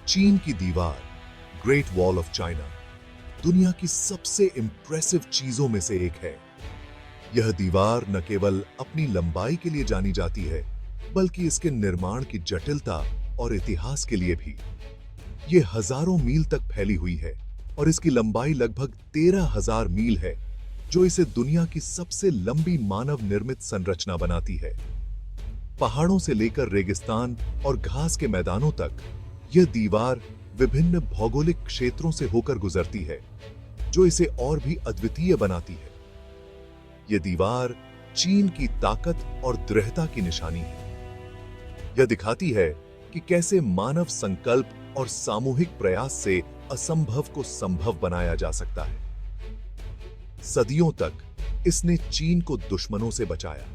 चीन की दीवार, ग्रेट वॉल ऑफ चाइना, दुनिया की सबसे इंप्रेसिव चीजों में से एक है। यह दीवार न केवल अपनी लंबाई के लिए जानी जाती है, बल्कि इसके निर्माण की जटिलता और इतिहास के लिए भी। यह हजारों मील तक फैली हुई है और इसकी लंबाई लगभग 13,000 मील है, जो इसे दुनिया की सबसे लंबी मानव निर्मित संरचना बनाती है। पहाड़ों से लेकर रेगिस्तान और घास के मैदानों तक यह दीवार विभिन्न भौगोलिक क्षेत्रों से होकर गुजरती है, जो इसे और भी अद्वितीय बनाती है। यह दीवार चीन की ताकत और दृढ़ता की निशानी है। यह दिखाती है कि कैसे मानव संकल्प और सामूहिक प्रयास से असंभव को संभव बनाया जा सकता है। सदियों तक इसने चीन को दुश्मनों से बचाया।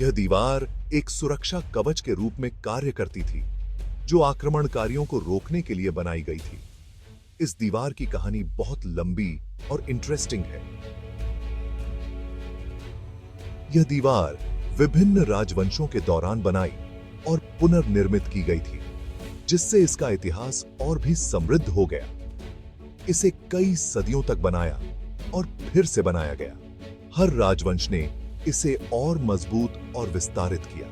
यह दीवार एक सुरक्षा कवच के रूप में कार्य करती थी, जो आक्रमणकारियों को रोकने के लिए बनाई गई थी। इस दीवार की कहानी बहुत लंबी और इंटरेस्टिंग है। यह दीवार विभिन्न राजवंशों के दौरान बनाई और पुनर्निर्मित की गई थी, जिससे इसका इतिहास और भी समृद्ध हो गया। इसे कई सदियों तक बनाया और फिर से बनाया गया। हर राजवंश ने इसे और मजबूत और विस्तारित किया।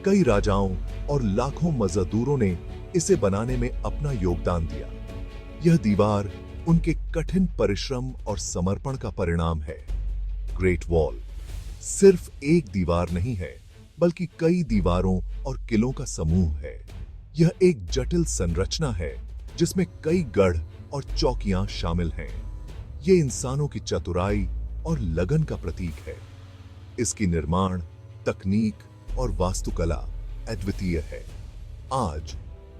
कई राजाओं और लाखों मजदूरों ने इसे बनाने में अपना योगदान दिया। यह दीवार उनके कठिन परिश्रम और समर्पण का परिणाम है। ग्रेट वॉल सिर्फ एक दीवार नहीं है, बल्कि कई दीवारों और किलों का समूह है। यह एक जटिल संरचना है, जिसमें कई गढ़ और चौकियां शामिल हैं। यह इंसानों की चतुराई और लगन का प्रतीक है। इसकी निर्माण, तकनीक और वास्तुकला अद्वितीय है। आज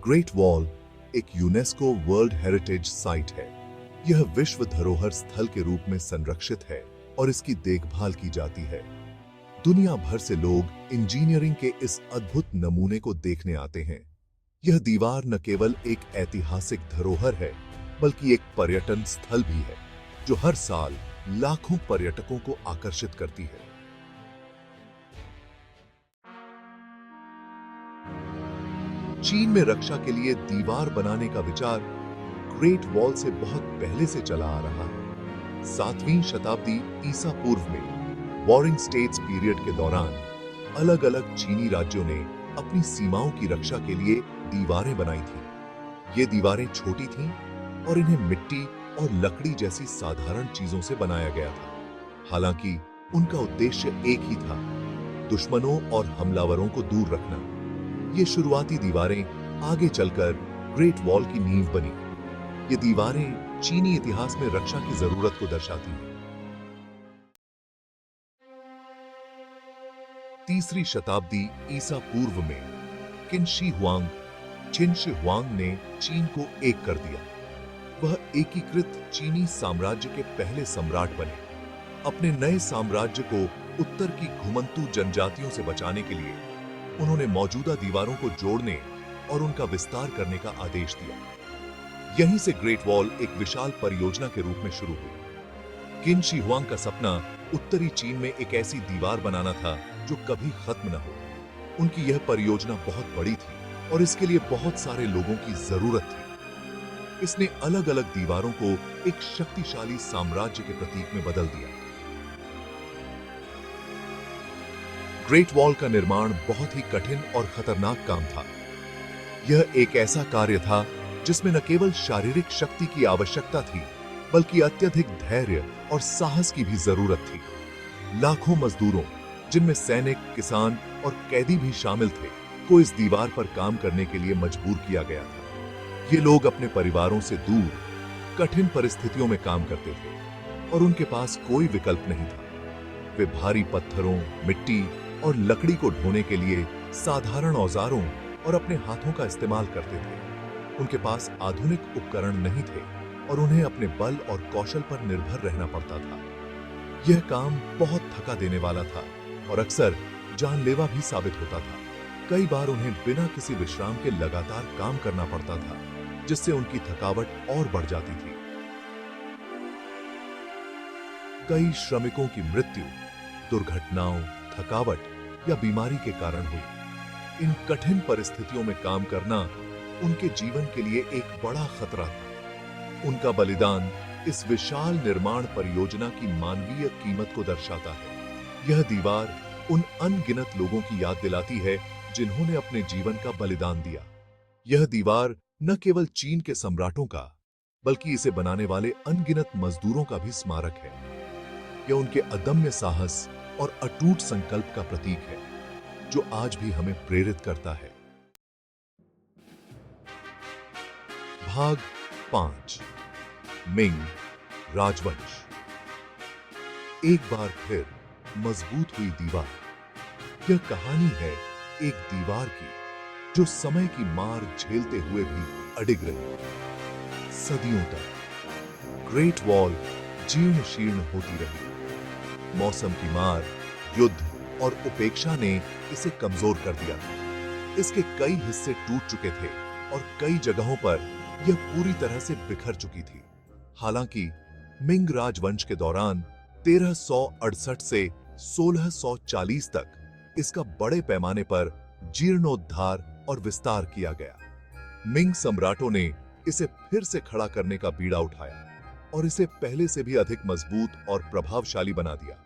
ग्रेट वॉल एक यूनेस्को वर्ल्ड हेरिटेज साइट है। यह विश्व धरोहर स्थल के रूप में संरक्षित है और इसकी देखभाल की जाती है। दुनिया भर से लोग इंजीनियरिंग के इस अद्भुत नमूने को देखने आते हैं। यह दीवार न केवल एक ऐतिहासिक धरोहर है, बल्कि एक पर्यटन स्थल भी है, जो हर साल लाखों पर्यटकों को आकर्षित करती है। चीन में रक्षा के लिए दीवार बनाने का विचार ग्रेट वॉल से बहुत पहले से चला आ रहा है। 7वीं शताब्दी ईसा पूर्व में वॉरिंग स्टेट्स पीरियड के दौरान अलग-अलग चीनी राज्यों ने अपनी सीमाओं की रक्षा के लिए दीवारें बनाई थी। ये दीवारें छोटी थीं और इन्हें मिट्टी और लकड़ी जैसी साधारण चीजों से बनाया गया था। हालांकि उनका उद्देश्य एक ही था, दुश्मनों और हमलावरों को दूर रखना। ये शुरुआती दीवारें आगे चलकर ग्रेट वॉल की नींव बनी। ये दीवारें चीनी इतिहास में रक्षा की जरूरत को दर्शाती हैं। 3री शताब्दी ईसा पूर्व में किन शी हुआंग, छिन शी हुआंग ने चीन को एक कर दिया। वह एकीकृत चीनी साम्राज्य के पहले सम्राट बने। अपने नए साम्राज्य को उत्तर की घुमंतू जनजातियों से बचाने के लिए उन्होंने मौजूदा दीवारों को जोड़ने और उनका विस्तार करने का आदेश दिया। यहीं से ग्रेट वॉल एक विशाल परियोजना के रूप में शुरू हुई। किन शी हुआंग का सपना उत्तरी चीन में एक ऐसी दीवार बनाना था जो कभी खत्म न हो। उनकी यह परियोजना बहुत बड़ी थी और इसके लिए बहुत सारे लोगों की जरूरत थी। इसने अलग-अलग दीवारों को एक शक्तिशाली साम्राज्य के प्रतीक में बदल दिया। ग्रेट वॉल का निर्माण बहुत ही कठिन और खतरनाक काम था। यह एक ऐसा कार्य था जिसमें न केवल शारीरिक शक्ति की आवश्यकता थी, बल्कि अत्यधिक धैर्य और साहस की भी जरूरत थी। लाखों मजदूरों, जिनमें सैनिक, किसान और कैदी भी शामिल थे, को इस दीवार पर काम करने के लिए मजबूर किया गया था। ये लोग अपने परिवारों से दूर कठिन परिस्थितियों में काम करते थे और उनके पास कोई विकल्प नहीं था। वे भारी पत्थरों, मिट्टी और लकड़ी को ढोने के लिए साधारण औजारों और अपने हाथों का इस्तेमाल करते थे। उनके पास आधुनिक उपकरण नहीं थे और उन्हें अपने बल और कौशल पर निर्भर रहना पड़ता था। यह काम बहुत थका देने वाला था और अक्सर जानलेवा भी साबित होता था। कई बार उन्हें बिना किसी विश्राम के लगातार काम करना पड़ता था, जिससे उनकी थकावट और बढ़ जाती थी। कई श्रमिकों की मृत्यु दुर्घटनाओं, थकावट या बीमारी के कारण हुई। इन कठिन परिस्थितियों में काम करना उनके जीवन के लिए एक बड़ा खतरा था। उनका बलिदान इस विशाल निर्माण परियोजना की मानवीय कीमत को दर्शाता है। यह दीवार उन अनगिनत लोगों की याद दिलाती है जिन्होंने अपने जीवन का बलिदान दिया। यह दीवार न केवल चीन के सम्राटों का, बल्कि इसे बनाने वाले अनगिनत मजदूरों का भी स्मारक है। यह उनके अदम्य साहस और अटूट संकल्प का प्रतीक है, जो आज भी हमें प्रेरित करता है। भाग 5, मिंग राजवंश। एक बार फिर मजबूत हुई दीवार। यह कहानी है एक दीवार की जो समय की मार झेलते हुए भी अडिग रही। सदियों तक ग्रेट वॉल जीर्ण शीर्ण होती रही। मौसम की मार, युद्ध और उपेक्षा ने इसे कमजोर कर दिया। इसके कई हिस्से टूट चुके थे और कई जगहों पर यह पूरी तरह से बिखर चुकी थी। हालांकि मिंग राजवंश के दौरान 1368 से 1640 तक इसका बड़े पैमाने पर जीर्णोद्धार और विस्तार किया गया। मिंग सम्राटों ने इसे फिर से खड़ा करने का बीड़ा उठाया और इसे पहले से भी अधिक मजबूत और प्रभावशाली बना दिया।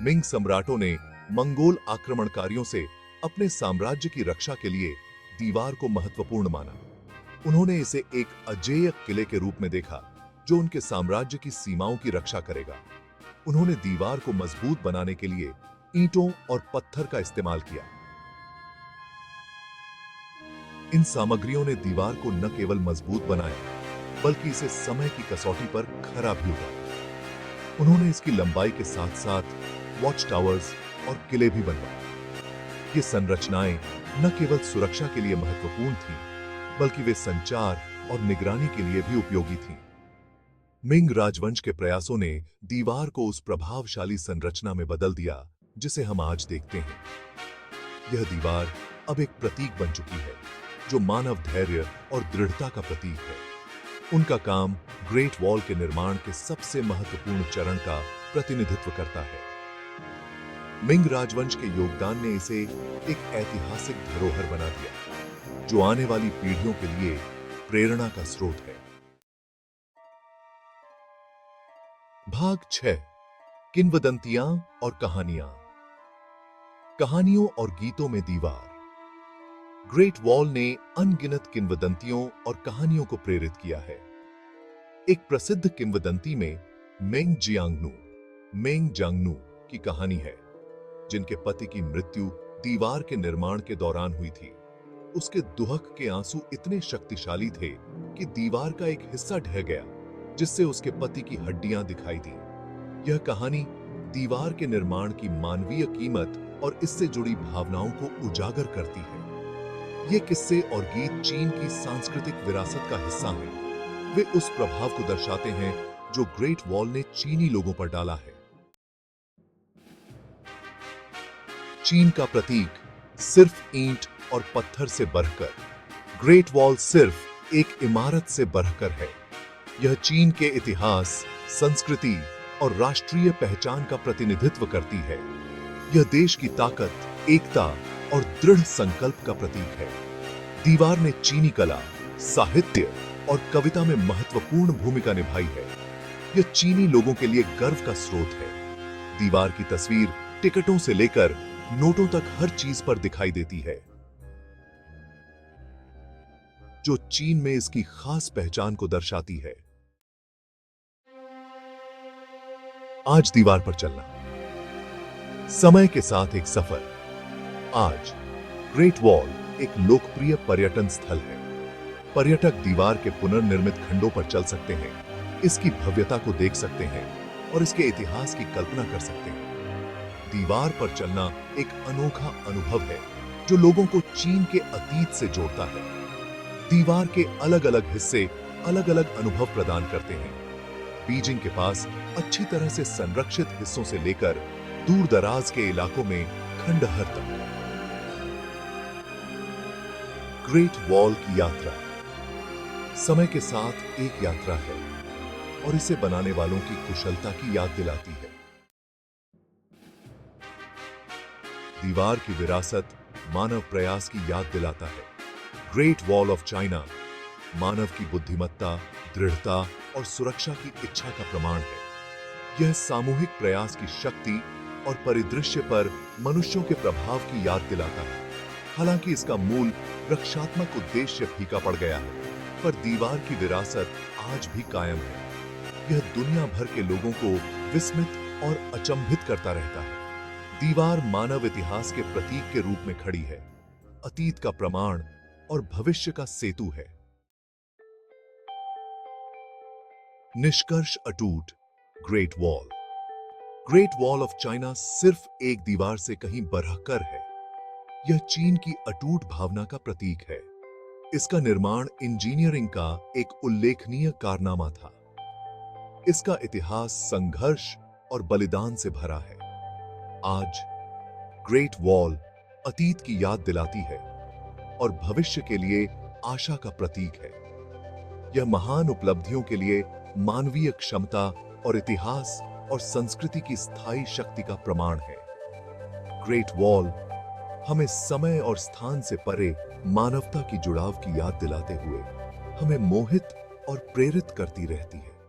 मिंग सम्राटों ने मंगोल आक्रमणकारियों से अपने साम्राज्य की रक्षा के लिए दीवार को महत्वपूर्ण माना। उन्होंने इसे एक अजेय किले के रूप में देखा जो उनके साम्राज्य की सीमाओं की रक्षा करेगा। उन्होंने दीवार को मजबूत बनाने के लिए ईंटों और पत्थर का इस्तेमाल किया। इन सामग्रियों ने दीवार को न केवल मजबूत बनाया, बल्कि इसे समय की कसौटी पर खरा भी उतारा। उन्होंने इसकी लंबाई के साथ साथ वॉच टावर्स और किले भी बनवाए। ये संरचनाएं न केवल सुरक्षा के लिए महत्वपूर्ण थीं, बल्कि वे संचार और निगरानी के लिए भी उपयोगी थीं। मिंग राजवंश के प्रयासों ने दीवार को उस प्रभावशाली संरचना में बदल दिया जिसे हम आज देखते हैं। यह दीवार अब एक प्रतीक बन चुकी है, जो मानव धैर्य और दृढ़ता का प्रतीक है। उनका काम ग्रेट वॉल के निर्माण के सबसे महत्वपूर्ण चरण का प्रतिनिधित्व करता है। मिंग राजवंश के योगदान ने इसे एक ऐतिहासिक धरोहर बना दिया, जो आने वाली पीढ़ियों के लिए प्रेरणा का स्रोत है। भाग 6, किंवदंतियां और कहानियां। कहानियों और गीतों में दीवार। ग्रेट वॉल ने अनगिनत किंवदंतियों और कहानियों को प्रेरित किया है। एक प्रसिद्ध किंवदंती में मेंग जांगनू की कहानी है, जिनके पति की मृत्यु दीवार के निर्माण के दौरान हुई थी। उसके दुहक के आंसू इतने शक्तिशाली थे कि दीवार का एक हिस्सा ढह गया, जिससे उसके पति की हड्डियां दिखाई दी। यह कहानी दीवार के निर्माण की मानवीय कीमत और इससे जुड़ी भावनाओं को उजागर करती है। ये किस्से और गीत चीन की सांस्कृतिक विरासत का हिस्सा हैं। वे उस प्रभाव को दर्शाते हैं जो ग्रेट वॉल ने चीनी लोगों पर डाला है। चीन का प्रतीक सिर्फ ईंट और पत्थर से बढ़कर, ग्रेट वॉल सिर्फ एक इमारत से बढ़कर है। यह चीन के इतिहास, संस्कृति और राष्ट्रीय पहचान का प्रतिनिधित्व करती है। यह देश की ताकत, एकता और दृढ़ संकल्प का प्रतीक है। दीवार ने चीनी कला, साहित्य और कविता में महत्वपूर्ण भूमिका निभाई है। यह चीनी लोगों के लिए गर्व का स्रोत है। दीवार की तस्वीर टिकटों से लेकर नोटों तक हर चीज पर दिखाई देती है, जो चीन में इसकी खास पहचान को दर्शाती है। आज दीवार पर चलना, समय के साथ एक सफर। आज ग्रेट वॉल एक लोकप्रिय पर्यटन स्थल है। पर्यटक दीवार के पुनर्निर्मित खंडों पर चल सकते हैं, इसकी भव्यता को देख सकते हैं और इसके इतिहास की कल्पना कर सकते हैं। दीवार पर चलना एक अनोखा अनुभव है जो लोगों को चीन के अतीत से जोड़ता है। दीवार के अलग अलग हिस्से अलग अलग अनुभव प्रदान करते हैं। बीजिंग के पास अच्छी तरह से संरक्षित हिस्सों से लेकर दूर दराज के इलाकों में खंडहर तक। ग्रेट वॉल की यात्रा समय के साथ एक यात्रा है और इसे बनाने वालों की कुशलता की याद दिलाती है। दीवार की विरासत मानव प्रयास की याद दिलाता है। ग्रेट वॉल ऑफ चाइना मानव की बुद्धिमत्ता, दृढ़ता और सुरक्षा की इच्छा का प्रमाण है। यह सामूहिक प्रयास की शक्ति और परिदृश्य पर मनुष्यों के प्रभाव की याद दिलाता है। हालांकि इसका मूल रक्षात्मक उद्देश्य फीका पड़ गया है, पर दीवार की विरासत आज भी कायम है। यह दुनिया भर के लोगों को विस्मित और अचंभित करता रहता है। दीवार मानव इतिहास के प्रतीक के रूप में खड़ी है, अतीत का प्रमाण और भविष्य का सेतु है। निष्कर्ष अटूट, great wall. Great wall of China सिर्फ एक दीवार से कहीं बढ़कर है। यह चीन की अटूट भावना का प्रतीक है। इसका निर्माण इंजीनियरिंग का एक उल्लेखनीय कारनामा था। इसका इतिहास संघर्ष और बलिदान से भरा है। आज ग्रेट वॉल अतीत की याद दिलाती है और भविष्य के लिए आशा का प्रतीक है। यह महान उपलब्धियों के लिए मानवीय क्षमता और इतिहास और संस्कृति की स्थायी शक्ति का प्रमाण है। ग्रेट वॉल हमें समय और स्थान से परे मानवता की जुड़ाव की याद दिलाते हुए हमें मोहित और प्रेरित करती रहती है।